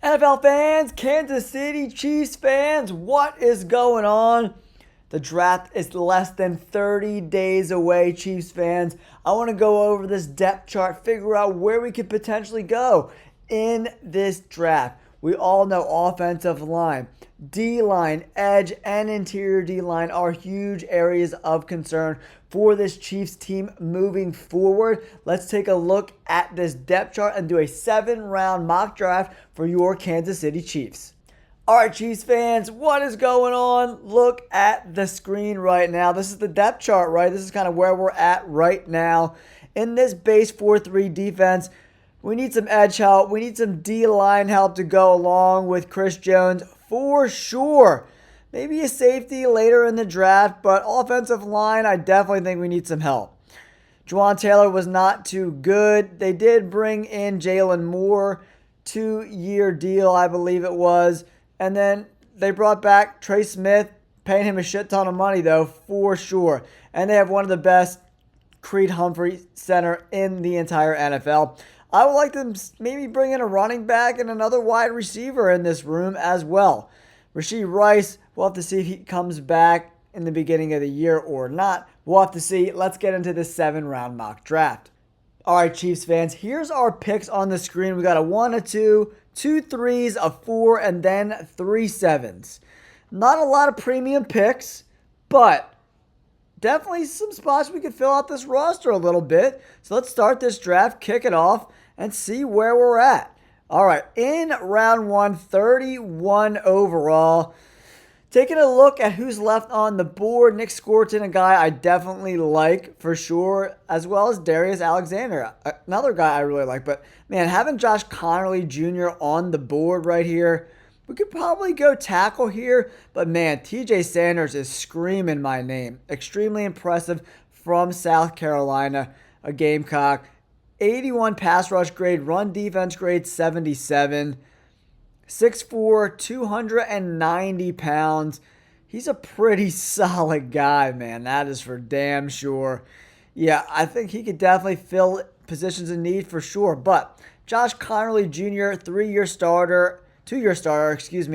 NFL fans, Kansas City Chiefs fans, what is going on? The draft is less than 30 days away, Chiefs fans. I want to go over this depth chart, figure out where we could potentially go in this draft. We all know offensive line, D-line, edge, and interior D-line are huge areas of concern for this Chiefs team moving forward. Let's take a look at this depth chart and do a 7-round mock draft for your Kansas City Chiefs. All right, Chiefs fans, what is going on? Look at the screen right now. This is the depth chart, right? This is kind of where we're at right now. In this base 4-3 defense, we need some edge help. We need some D-line help to go along with Chris Jones for sure. Maybe a safety later in the draft, but offensive line, I definitely think we need some help. Jawaan Taylor was not too good. They did bring in Jalen Moore, 2-year deal, I believe it was. And then they brought back Trey Smith, paying him a shit ton of money, though, for sure. And they have one of the best Creed Humphrey center in the entire NFL. I would like to maybe bring in a running back and another wide receiver in this room as well. Rashee Rice, we'll have to see if he comes back in the beginning of the year or not. We'll have to see. Let's get into this 7-round mock draft. All right, Chiefs fans, here's our picks on the screen. We got a 1, a 2, 2 3s, a 4, and then 3 7s. Not a lot of premium picks, but definitely some spots we could fill out this roster a little bit. So let's start this draft, kick it off, and see where we're at. All right, in round 1, 31 overall. Taking a look at who's left on the board, Nick Scorton, a guy I definitely like for sure, as well as Darius Alexander, another guy I really like. But, man, having Josh Conerly Jr. on the board right here, we could probably go tackle here. But, man, TJ Sanders is screaming my name. Extremely impressive from South Carolina, a Gamecock. 81 pass rush grade, run defense grade 77. 6'4", 290 pounds. He's a pretty solid guy, man. That is for damn sure. Yeah, I think he could definitely fill positions in need for sure. But Josh Conerly Jr., 2-year starter,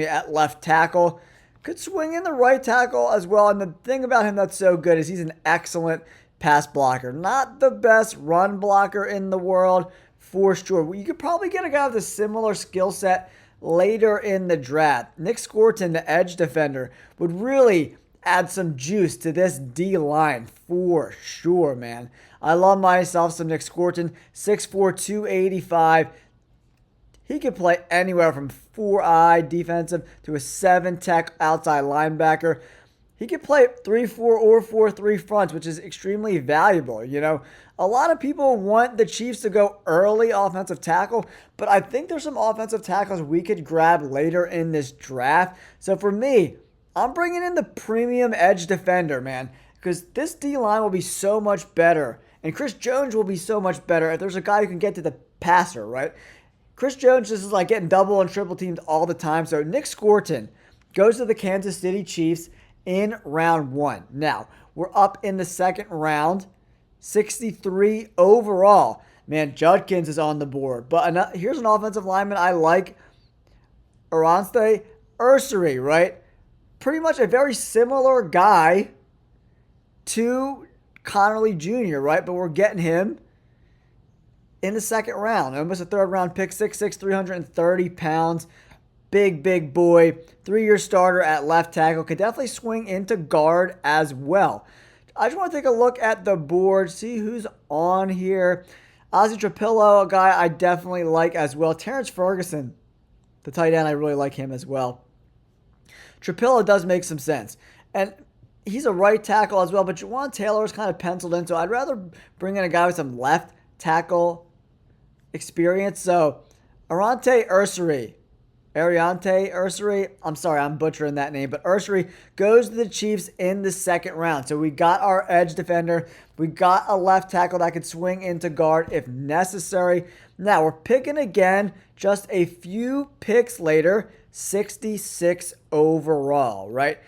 at left tackle. Could swing in the right tackle as well. And the thing about him that's so good is he's an excellent pass blocker. Not the best run blocker in the world for sure. You could probably get a guy with a similar skill set later in the draft. Nick Scorton, the edge defender, would really add some juice to this D-line for sure, man. I love myself some Nick Scorton, 6'4", 285. He could play anywhere from 4-eye defensive to a 7-tech outside linebacker. He could play 3-4 or 4-3 fronts, which is extremely valuable. You know, a lot of people want the Chiefs to go early offensive tackle, but I think there's some offensive tackles we could grab later in this draft. So for me, I'm bringing in the premium edge defender, man, because this D-line will be so much better, and Chris Jones will be so much better if there's a guy who can get to the passer, right? Chris Jones just is like getting double and triple teamed all the time. So Nick Scorton goes to the Kansas City Chiefs in round 1. Now, we're up in the second round, 63 overall. Man, Judkins is on the board. But here's an offensive lineman I like, Aronte Ursery, right? Pretty much a very similar guy to Conerly Jr., right? But we're getting him in the second round. Almost a third-round pick, 6'6", 330 pounds. Big boy, 3-year starter at left tackle. Could definitely swing into guard as well. I just want to take a look at the board, see who's on here. Ozzy Trapillo, a guy I definitely like as well. Terrence Ferguson, the tight end, I really like him as well. Trapillo does make some sense. And he's a right tackle as well, but Jawaan Taylor is kind of penciled in, so I'd rather bring in a guy with some left tackle experience. So, Ariante Ursery, I'm sorry, I'm butchering that name, but Ursery goes to the Chiefs in the second round. So we got our edge defender. We got a left tackle that could swing into guard if necessary. Now we're picking again just a few picks later, 66 overall, right?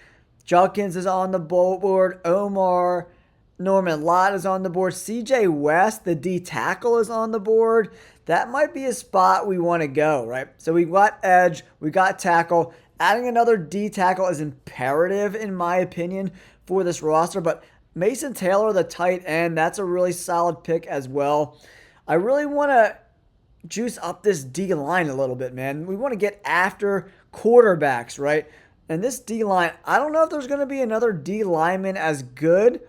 Judkins is on the board. Norman Lott is on the board. CJ West, the D tackle, is on the board. that might be a spot we want to go, right? So we got edge, we got tackle. Adding another D tackle is imperative, in my opinion, for this roster. But Mason Taylor, the tight end, that's a really solid pick as well. I really want to juice up this D line a little bit, man. We want to get after quarterbacks, right? And this D line, I don't know if there's going to be another D lineman as good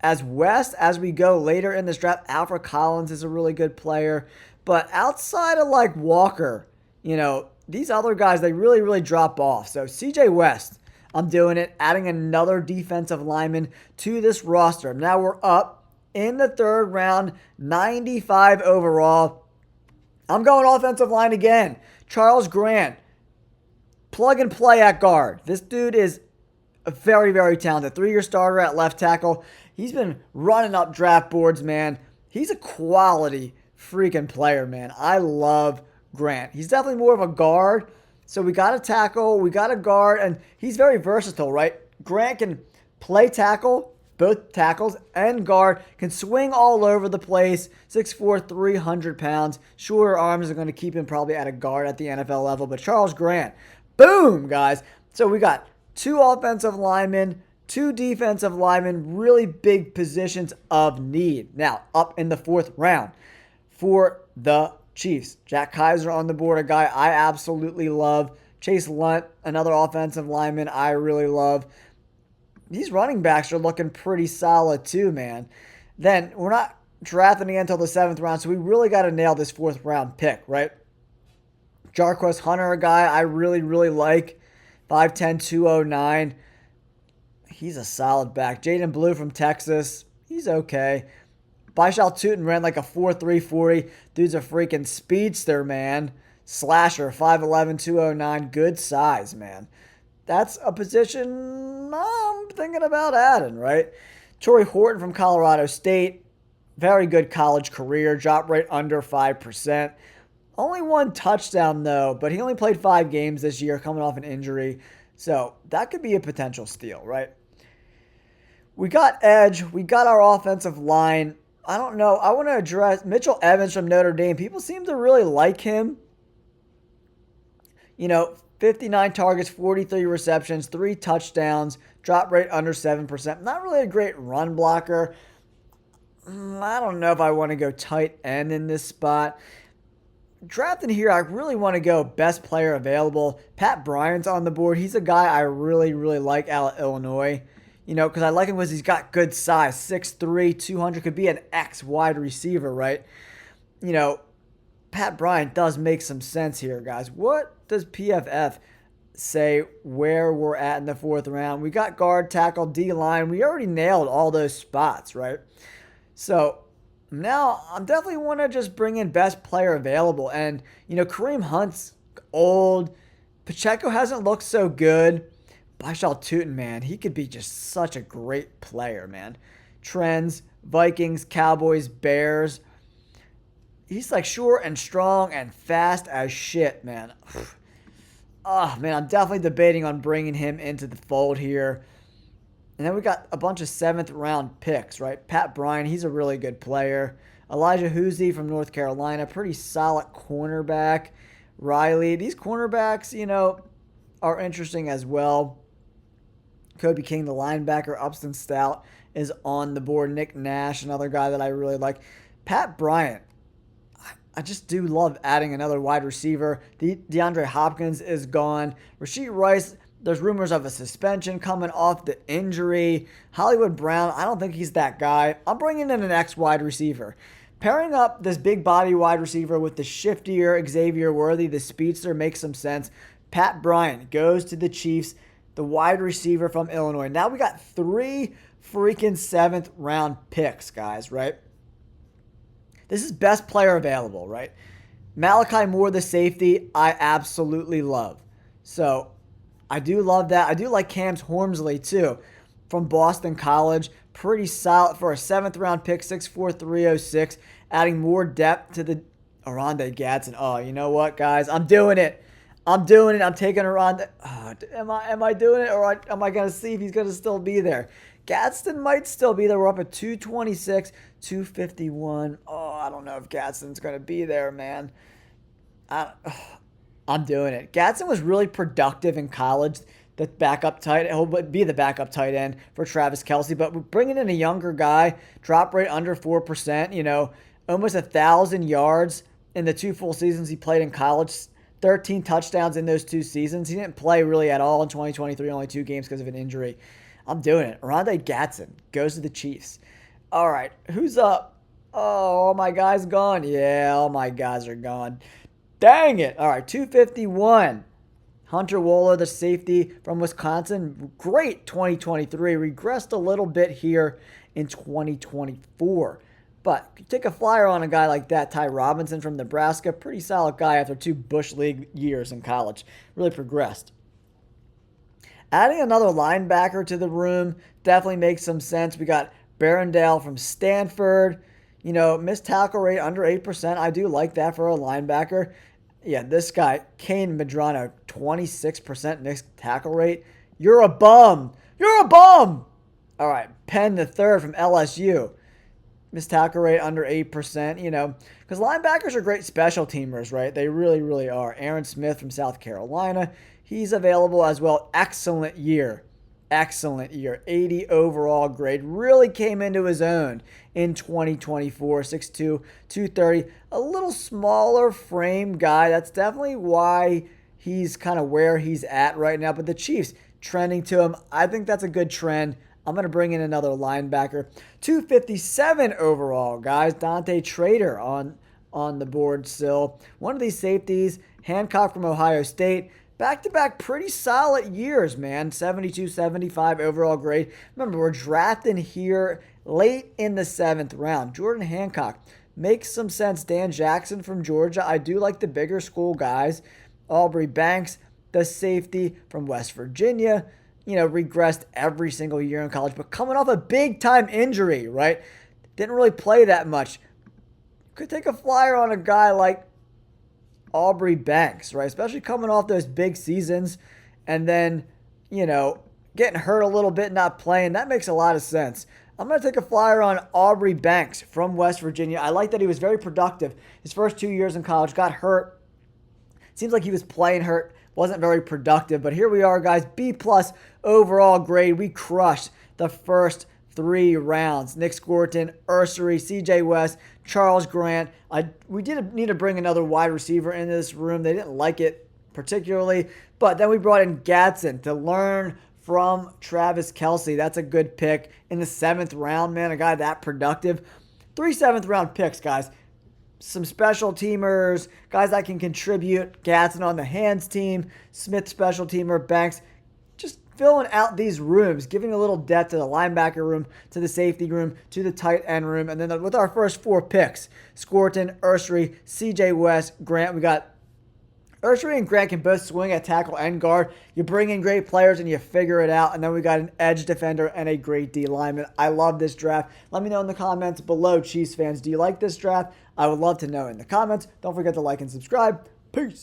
as West as we go later in this draft. Alfred Collins is a really good player. But outside of like Walker, these other guys, they really, really drop off. So CJ West, I'm doing it, adding another defensive lineman to this roster. Now we're up in the third round, 95 overall. I'm going offensive line again. Charles Grant, plug and play at guard. This dude is a very, very talented 3-year starter at left tackle. He's been running up draft boards, man. He's a quality freaking player, man. I love Grant. He's definitely more of a guard. So we got a tackle, we got a guard, and he's very versatile, right? Grant can play tackle, both tackles, and guard, can swing all over the place. 6'4", 300 pounds. Shorter arms are going to keep him probably at a guard at the NFL level. But Charles Grant, boom, guys. So we got 2 offensive linemen, 2 defensive linemen, really big positions of need. Now, up in the 4th round for the Chiefs. Jack Kaiser on the board, a guy I absolutely love. Chase Lunt, another offensive lineman I really love. These running backs are looking pretty solid too, man. Then we're not drafting again until the 7th round, so we really got to nail this 4th round pick, right? Jarquez Hunter, a guy I really, really like. 5'10", 209. He's a solid back. Jaden Blue from Texas. He's okay. Baishal Tutin ran like a 4.3 40. Dude's a freaking speedster, man. Slasher, 5'11", 209. Good size, man. That's a position I'm thinking about adding, right? Torrey Horton from Colorado State. Very good college career. Drop rate under 5%. Only 1 touchdown, though, but he only played 5 games this year coming off an injury. So that could be a potential steal, right? We got edge. We got our offensive line. I don't know. I want to address Mitchell Evans from Notre Dame. People seem to really like him. 59 targets, 43 receptions, 3 touchdowns, drop rate under 7%. Not really a great run blocker. I don't know if I want to go tight end in this spot. Drafting here, I really want to go best player available. Pat Bryant's on the board. He's a guy I really, really like out of Illinois. Because I like him because he's got good size. 6'3", 200, could be an X wide receiver, right? Pat Bryant does make some sense here, guys. What does PFF say where we're at in the 4th round? We got guard, tackle, D-line. We already nailed all those spots, right? So now I'm definitely want to just bring in best player available. And, Kareem Hunt's old. Pacheco hasn't looked so good. Baishal Tutin, man, he could be just such a great player, man. Trends, Vikings, Cowboys, Bears. He's like short and strong and fast as shit, man. Man, I'm definitely debating on bringing him into the fold here. And then we got a bunch of 7th round picks, right? Pat Bryant, he's a really good player. Elijah Huzee from North Carolina, pretty solid cornerback. Riley, these cornerbacks, are interesting as well. Kobe King, the linebacker. Upston Stout is on the board. Nick Nash, another guy that I really like. Pat Bryant, I just do love adding another wide receiver. DeAndre Hopkins is gone. Rashee Rice, there's rumors of a suspension coming off the injury. Hollywood Brown, I don't think he's that guy. I'm bringing in an X wide receiver. Pairing up this big body wide receiver with the shiftier Xavier Worthy, the speedster, makes some sense. Pat Bryant goes to the Chiefs, the wide receiver from Illinois. Now we got 3 freaking 7th round picks, guys, right? This is best player available, right? Malachi Moore, the safety, I absolutely love. So I do love that. I do like Cam Hormsley, too, from Boston College. Pretty solid for a 7th round pick, 6'4", 306, adding more depth to the Oronde Gadsden. Oh, you know what, guys? I'm doing it. I'm taking Oronde. Am I doing it, or am I going to see if he's going to still be there? Gadsden might still be there. We're up at 226, 251. Oh, I don't know if Gadsden's going to be there, man. I'm doing it. Gadsden was really productive in college. The backup tight, he'll be the backup tight end for Travis Kelce. But we're bringing in a younger guy, drop rate under 4%. Almost 1,000 yards in the 2 full seasons he played in college. 13 touchdowns in those 2 seasons. He didn't play really at all in 2023, only 2 games because of an injury. I'm doing it. Oronde Gadsden goes to the Chiefs. All right, who's up? Oh, all my guys gone? Yeah, all my guys are gone. Dang it. All right, 251. Hunter Wohler, the safety from Wisconsin. Great 2023. Regressed a little bit here in 2024. But you take a flyer on a guy like that, Ty Robinson from Nebraska. Pretty solid guy after 2 Bush League years in college. Really progressed. Adding another linebacker to the room definitely makes some sense. We got Barondale from Stanford. Missed tackle rate under 8%. I do like that for a linebacker. Yeah, this guy, Kane Medrano, 26% missed tackle rate. You're a bum. You're a bum. All right, Penn the third from LSU. Missed tackle rate under 8%, because linebackers are great special teamers, right? They really, really are. Aaron Smith from South Carolina. He's available as well. Excellent year. 80 overall grade. Really came into his own in 2024. 6'2", 230. A little smaller frame guy. That's definitely why he's kind of where he's at right now. But the Chiefs trending to him. I think that's a good trend. I'm going to bring in another linebacker. 257 overall, guys. Dante Trader on the board still. One of these safeties, Hancock from Ohio State. Back-to-back pretty solid years, man. 72, 75 overall grade. Remember, we're drafting here late in the 7th round. Jordan Hancock makes some sense. Dan Jackson from Georgia. I do like the bigger school guys. Aubrey Banks, the safety from West Virginia. Regressed every single year in college, but coming off a big-time injury, right? Didn't really play that much. Could take a flyer on a guy like Aubrey Banks, right? Especially coming off those big seasons and then, getting hurt a little bit, not playing. That makes a lot of sense. I'm going to take a flyer on Aubrey Banks from West Virginia. I like that he was very productive. His first 2 years in college, got hurt. Seems like he was playing hurt. Wasn't very productive, but here we are, guys. B+ overall grade. We crushed the first 3 rounds. Nick Scorton, Ursery, CJ West, Charles Grant. We did need to bring another wide receiver into this room. They didn't like it particularly, but then we brought in Gadsden to learn from Travis Kelce. That's a good pick in the 7th round, man. A guy that productive. 3 7th-round picks, guys. Some special teamers, guys that can contribute. Gadsden on the hands team, Smith special teamer, Banks. Just filling out these rooms, giving a little depth to the linebacker room, to the safety room, to the tight end room. And then with our first 4 picks, Scorton, Ursery, CJ West, Grant. We got Ursery and Grant can both swing at tackle and guard. You bring in great players and you figure it out. And then we got an edge defender and a great D lineman. I love this draft. Let me know in the comments below, Chiefs fans. Do you like this draft? I would love to know in the comments. Don't forget to like and subscribe. Peace.